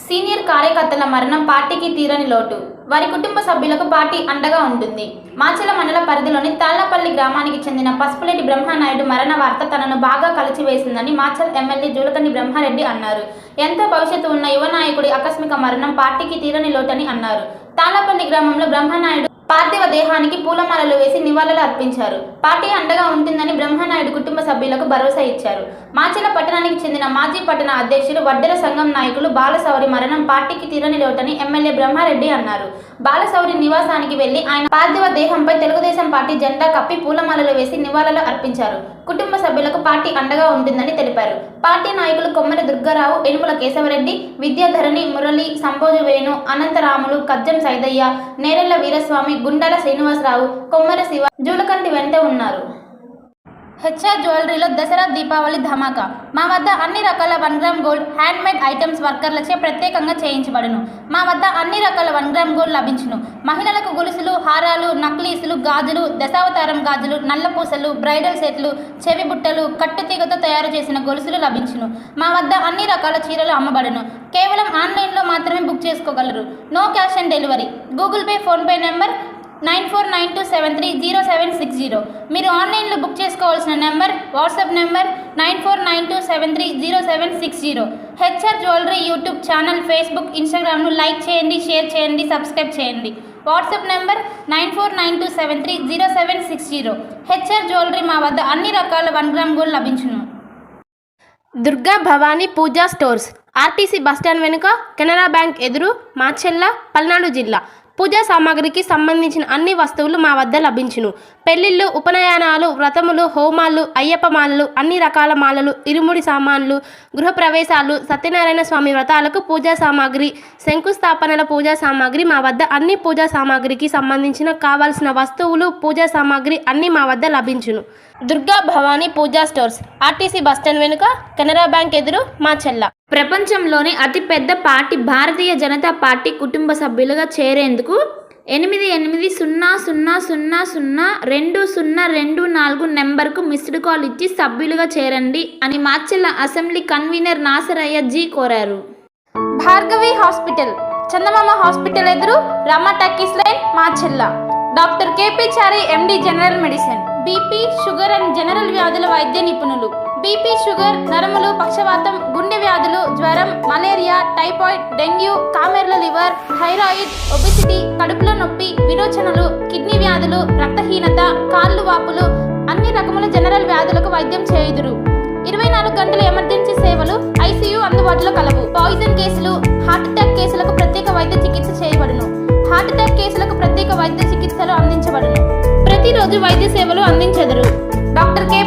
Senior కార్యకర్తల మరణం పార్టీకి తీరని లోటు. వారి కుటుంబ సభ్యులకు పార్టీ అండగా ఉంటుంది. మాచెల మండల పరిధిలోని తాళ్లపల్లి గ్రామానికి చెందిన పసుపులేటి బ్రహ్మనాయుడు మరణ వార్త తనను బాగా కలిచివేసిందని మాచెల్ ఎమ్మెల్యే జూలకంటి బ్రహ్మారెడ్డి అన్నారు. ఎంతో భవిష్యత్తు ఉన్న యువ నాయకుడి ఆకస్మిక మరణం పార్టీకి తీరని లోటని అన్నారు. తాళ్లపల్లి గ్రామంలో బ్రహ్మనాయుడు పార్థివ దేహానికి పూలమాలలు వేసి నివాళులు అర్పించారు. పార్టీ అండగా ఉంటుందని బ్రహ్మనాయుడు కుటుంబ సభ్యులకు భరోసా ఇచ్చారు. మాచెల పట్టణానికి చెందిన మాజీ పట్టణ అధ్యక్షులు వడ్డెర సంఘం నాయకులు బాలశౌరి మరణం పార్టీకి తీరని లోటని ఎమ్మెల్యే బ్రహ్మారెడ్డి అన్నారు. బాలశౌరి నివాసానికి వెళ్లి ఆయన పార్థివ దేహంపై తెలుగుదేశం పార్టీ జెండా కప్పి పూలమాలలు వేసి నివాళులు అర్పించారు. కుటుంబ సభ్యులకు పార్టీ అండగా ఉంటుందని తెలిపారు. పార్టీ నాయకులు కొమ్మరి దుర్గారావు, ఎనుముల కేశవరెడ్డి, విద్యాధరణి, మురళి, సంభోజు వేణు, అనంతరాములు, కజ్జం సైదయ్య, నేరెళ్ల వీరస్వామి, గుండాల శ్రీనివాసరావు, కొమ్మరి శివ, జూలకంటి వెంట ఉన్నారు. హెచ్ఆర్ జ్యువెలరీలో దసరా దీపావళి ధమాకా. మా వద్ద అన్ని రకాల 1 గ్రామ్ గోల్డ్ హ్యాండ్మేడ్ ఐటమ్స్ వర్కర్లచే ప్రత్యేకంగా చేయించబడును. మా వద్ద అన్ని రకాల 1 గ్రామ్ గోల్డ్ లభించును. మహిళలకు గొలుసులు, హారాలు, నక్లీసులు, గాజులు, దశావతారం గాజులు, నల్లపూసలు, బ్రైడల్ సెట్లు, చెవి బుట్టలు, కట్టుతీగతో తయారు చేసిన గొలుసులు లభించును. మా వద్ద అన్ని రకాల చీరలు అమ్మబడును. కేవలం ఆన్లైన్లో మాత్రమే బుక్ చేసుకోగలరు. No cash on delivery. Google Pay, PhonePe number 9492730760. మీరు ఆన్లైన్లో బుక్ చేసుకోవాల్సిన number, WhatsApp number 9492730760. HR jewellery YouTube channel, Facebook, ఇన్స్టాగ్రామ్ను లైక్ చేయండి, షేర్ చేయండి, సబ్స్క్రైబ్ చేయండి. WhatsApp number 9492730760. హెచ్ఆర్ జ్యువెలరీ మా వద్ద అన్ని రకాల 1 గ్రామ్ గోల్డ్ లభించును. Durga Bhavani Puja stores, RTC bus stand వెనుక, కెనరా బ్యాంక్ ఎదురు, మాచెల్ల, పల్నాడు జిల్లా. పూజా సామాగ్రికి సంబంధించిన అన్ని వస్తువులు మా వద్ద లభించును. పెళ్లిళ్ళు, ఉపనయనాలు, వ్రతములు, హోమాలు, అయ్యప్ప మాలలు, అన్ని రకాల మాలలు, ఇరుముడి సామాన్లు, గృహప్రవేశాలు, సత్యనారాయణ స్వామి వ్రతాలకు పూజా సామాగ్రి, శంకుస్థాపనల పూజా సామాగ్రి మా వద్ద అన్ని పూజా సామాగ్రికి సంబంధించిన కావాల్సిన వస్తువులు, పూజా సామాగ్రి అన్ని మా వద్ద లభించును. Durga Bhavani Puja stores, RTC bus stand వెనుక, కెనరా బ్యాంక్ ఎదురు, మాచెల్ల. ప్రపంచంలోని అతిపెద్ద పార్టీ భారతీయ జనతా పార్టీ కుటుంబ సభ్యులుగా చేరేందుకు 8800002024 నెంబర్కు మిస్డ్ కాల్ ఇచ్చి సభ్యులుగా చేరండి అని మాచెల్ల అసెంబ్లీ కన్వీనర్ నాసరయ్య జీ కోరారు. భార్గవి హాస్పిటల్, చందమామ హాస్పిటల్ ఎదురు, Rama talkies line, Macherla. Doctor K P Chari, MD, general medicine. BP, sugar and general వ్యాధుల వైద్య నిపుణులు. బీపీ, షుగర్, నరములు, పక్షవాతం, గుండె వ్యాధులు, జ్వరం, మలేరియా, టైఫాయిడ్, డెంగ్యూ, కామెర్ల లివర్, థైరాయిడ్, ఒబెసిటీ, కడుపులో నొప్పి, విరోచనలు, కిడ్నీ వ్యాధులు, రక్తహీనత, కాళ్ళు వాపులు, అన్ని రకముల జనరల్ వ్యాధులకు వైద్యం చేయుదురు. 24 గంటల ఎమర్జెన్సీ సేవలు, ఐసీయూ అందుబాటులో కలవు. పాయిజన్ కేసులు, హార్ట్ అటాక్ కేసులకు ప్రత్యేక వైద్య చికిత్స చేయబడును. హార్ట్ అటాక్ కేసులకు ప్రత్యేక వైద్య చికిత్సలు అందించబడును. ప్రతిరోజు వైద్య సేవలు అందించెదరు. Doctor K